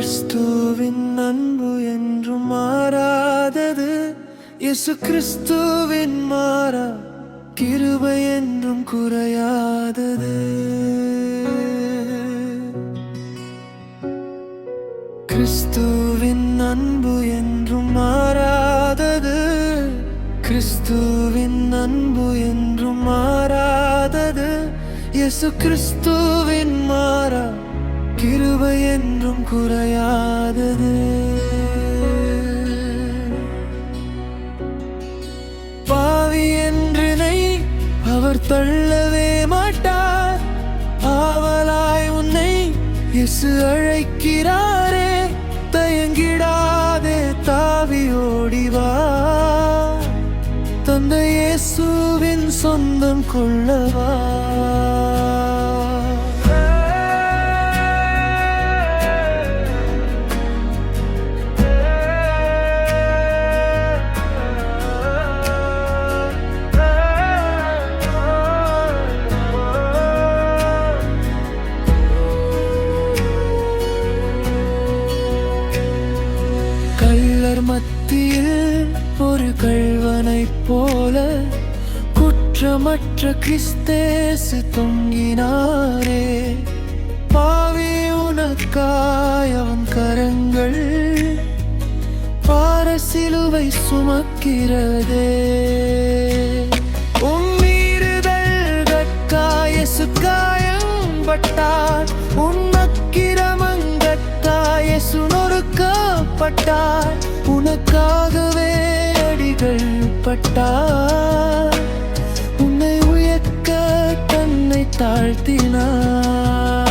கிறிஸ்துவின் அன்பு என்றும் மாறாதது. இயேசு கிறிஸ்துவின் மாறா கிருபை என்றும் குறையாதது. கிறிஸ்துவின் அன்பு என்றும் மாறாதது. கிறிஸ்துவின் அன்பு என்றும் மாறாதது. இயேசு கிறிஸ்துவின் மாறா கிருபை என்றும் குறையாதது. பாவி என்றனை அவர் தள்ளவே மாட்டார். ஆவலாய் உன்னை இயேசு அழைக்கிறாரே. தயங்கிடாதே, தாவி ஓடிவா. தந்தை இயேசுவின் சொந்தம் கொள்ளவா. கள்ளர் மத்தியில் ஒரு கள்வனைப் போல குற்றமற்ற கிறிஸ்தேசு தொங்கினாரே. பாவி உனக்காய் அவன் கரங்கள் பாரசிலுவை சுமக்கிறதே. உம்மீறுதல்கட்காய் இயேசு காயம்பட்டார். உன்னக்கிரமங்கட்காய் இயேசு நொறுக்கப்பட்டார். உனக்காகவே அடிகள் பட்டார். உன்னை உயர்க்க தன்னை தாழ்த்தினார்.